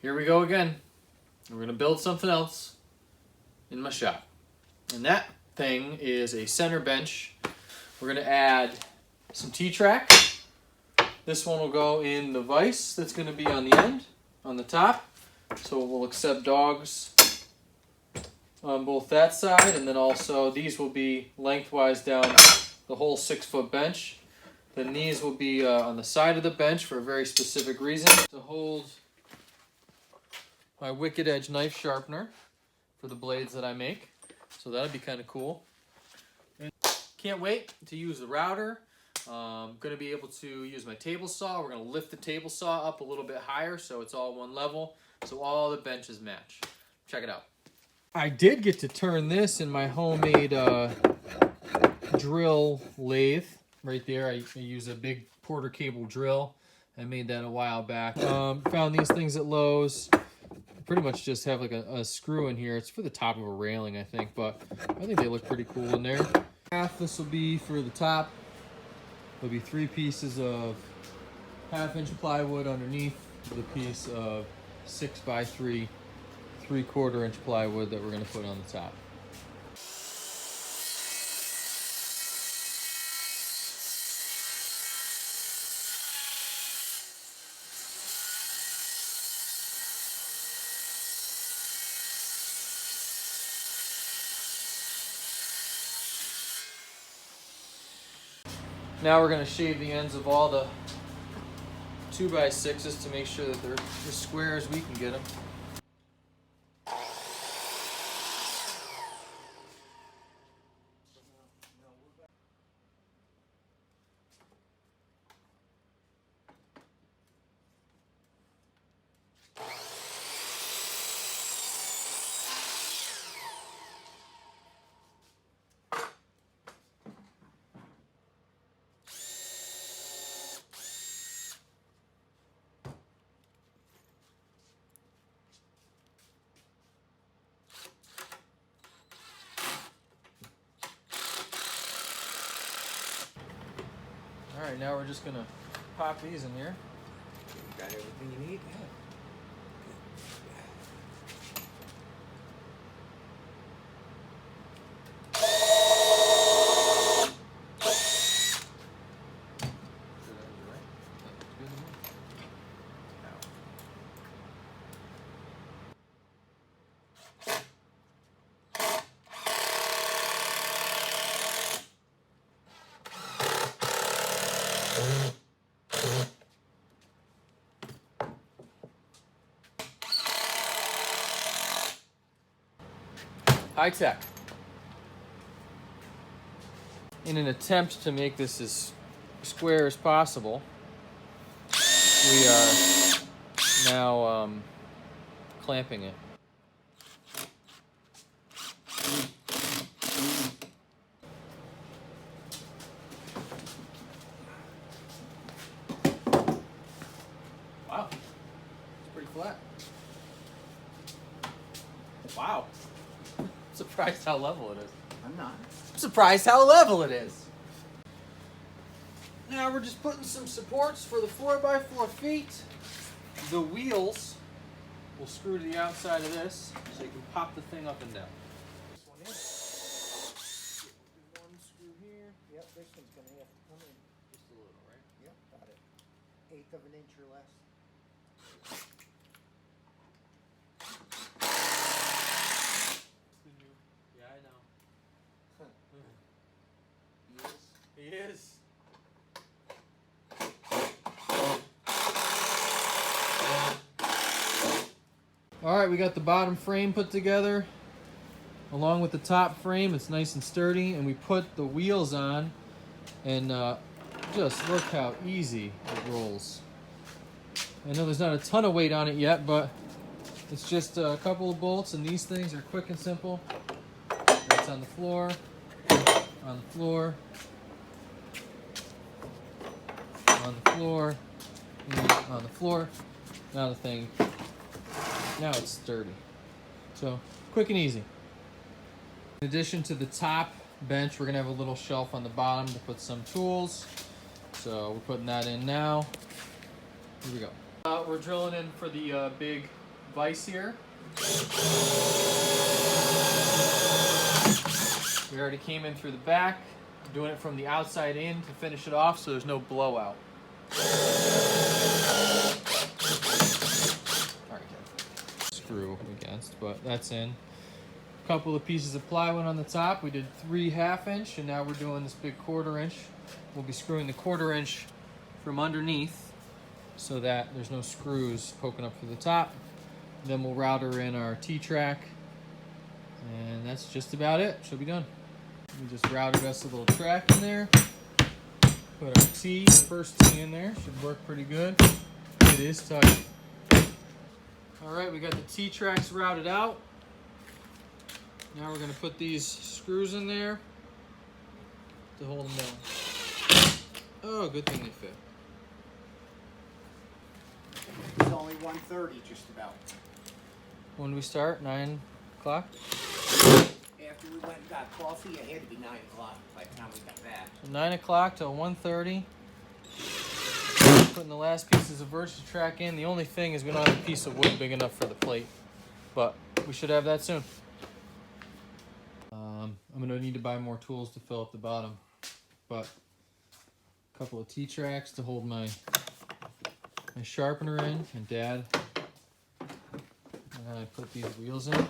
Here we go again. We're going to build something else in my shop. And that thing is a center bench. We're going to add some T-track. This one will go in the vise that's going to be on the end, on the top. So we'll accept dogs on both that side, and then also these will be lengthwise down the whole 6-foot bench. Then these will be on the side of the bench for a very specific reason, to hold my Wicked Edge knife sharpener for the blades that I make. So that'd be kind of cool. And can't wait to use the router. I'm going to be able to use my table saw. We're going to lift the table saw up a little bit higher so it's all one level, so all the benches match. Check it out. I did get to turn this in my homemade drill lathe right there. I use a big Porter cable drill. I made that a while back. Found these things at Lowe's. Pretty much just have like a screw in here. It's for the top of a railing, I think, but I think they look pretty cool in there. Half this will be for the top. There'll be 3 pieces of 1/2-inch plywood underneath the piece of 6x3 3/4-inch plywood that we're going to put on the top. Now we're going to shave the ends of all the 2x6s to make sure that they're as square as we can get them. Alright, now we're just going to pop these in here. Got everything you need? Yeah. High tech. In an attempt to make this as square as possible, we are now clamping it. Wow, it's pretty flat. Wow. Surprised how level it is. I'm not. I'm surprised how level it is. Now we're just putting some supports for the 4x4 feet. The wheels will screw to the outside of this so you can pop the thing up and down. This one in. One screw here. Yep, this one's going to have to come in. Just a little, right? Yep, got it. 1/8 of an inch or less. Yeah, I know. He is. He is. Alright, we got the bottom frame put together along with the top frame. It's nice and sturdy, and we put the wheels on, and just look how easy it rolls. I know there's not a ton of weight on it yet, but it's just a couple of bolts, and these things are quick and simple. That's on the floor, on the floor, on the floor, and on the floor. Now the thing, now it's sturdy. So, quick and easy. In addition to the top bench, we're gonna have a little shelf on the bottom to put some tools. So we're putting that in now. Here we go. We're drilling in for the big vise here. We already came in through the back. I'm doing it from the outside in to finish it off so there's no blowout. Screw against, but that's in. A couple of pieces of plywood on the top. We did 3 1/2-inch, and now we're doing this big 1/4-inch. We'll be screwing the 1/4-inch from underneath so that there's no screws poking up through the top. Then we'll router in our T-track, and that's just about it. Should be done. We just routed us a little track in there. Put our T, first T in there. Should work pretty good. It is tight. Alright, we got the T-tracks routed out. Now we're going to put these screws in there to hold them down. Oh, good thing they fit. It's only 1:30 just about. When do we start? 9 o'clock? After we went and got coffee, it had to be 9 o'clock by the time we got back. So 9 o'clock till 1:30. Putting the last pieces of Versatrack in. The only thing is we don't have a piece of wood big enough for the plate, but we should have that soon. I'm going to need to buy more tools to fill up the bottom, but a couple of T-tracks to hold my sharpener in, and Dad. And then I put these wheels in.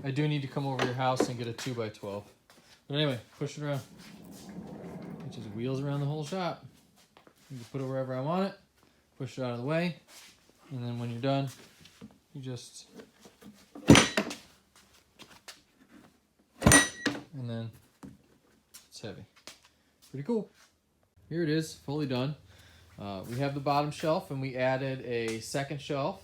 I do need to come over to your house and get a 2x12. But anyway, push it around. It just wheels around the whole shop. You can put it wherever I want it, push it out of the way, and then when you're done, you just... and then it's heavy. Pretty cool. Here it is, fully done. We have the bottom shelf, and we added a second shelf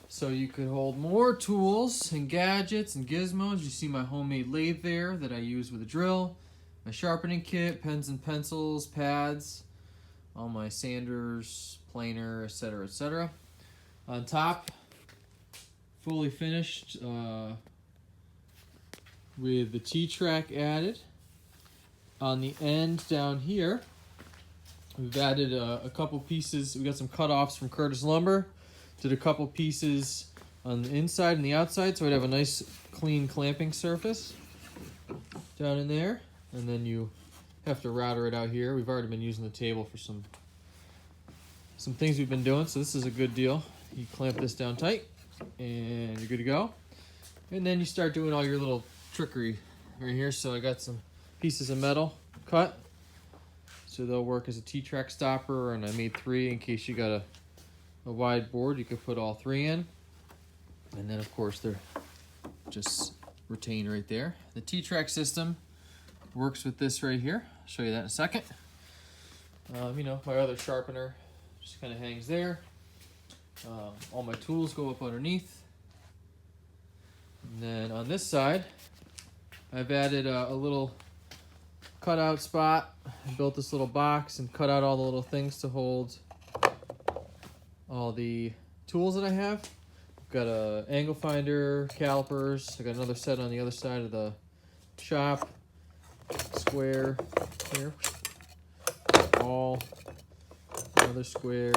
so you could hold more tools and gadgets and gizmos. You see my homemade lathe there that I use with a drill, my sharpening kit, pens and pencils, pads, all my sanders, planer, etc., etc. On top, fully finished with the T-track added. On the end down here, we've added a couple pieces. We got some cutoffs from Curtis Lumber. Did a couple pieces on the inside and the outside, so I'd have a nice clean clamping surface down in there. And then you have to router it out here. We've already been using the table for some things we've been doing, so this is a good deal. You clamp this down tight, and you're good to go. And then you start doing all your little trickery right here. So I got some pieces of metal cut, so they'll work as a T-track stopper, and I made 3 in case you got a wide board. You could put all 3 in, and then of course they're just retained right there. The T-track system works with this right here. I'll show you that in a second. You know, my other sharpener just kind of hangs there. All my tools go up underneath. And then on this side, I've added a little cutout spot. I built this little box and cut out all the little things to hold all the tools that I have. I've got a angle finder, calipers. I got another set on the other side of the shop. Square here. Ball. Another square.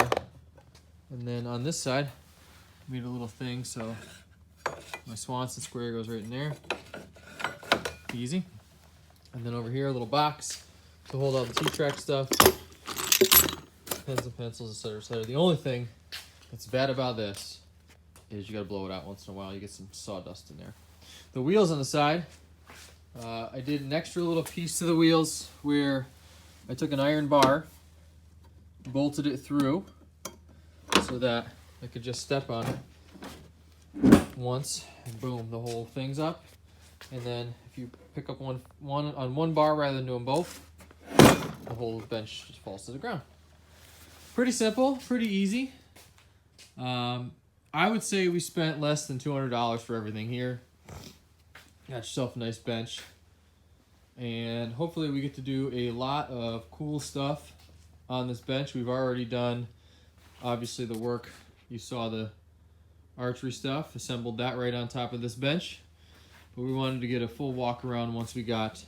And then on this side, I made a little thing so my Swanson square goes right in there. Easy. And then over here, a little box to hold all the T-track stuff. Pens and pencils, etc., etc. The only thing that's bad about this is you gotta blow it out once in a while. You get some sawdust in there. The wheels on the side, I did an extra little piece to the wheels where I took an iron bar, bolted it through so that I could just step on it once, and boom, the whole thing's up. And then if you pick up one on one bar rather than doing both, the whole bench just falls to the ground. Pretty simple, pretty easy. I would say we spent less than $200 for everything here. Got yourself a nice bench. And hopefully we get to do a lot of cool stuff on this bench. We've already done, obviously, the work. You saw the archery stuff, assembled that right on top of this bench. But we wanted to get a full walk around once we got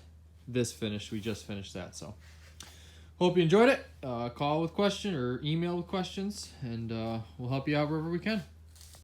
this finished. We just finished that, so Hope you enjoyed it. Call with question or email with questions, and we'll help you out wherever we can.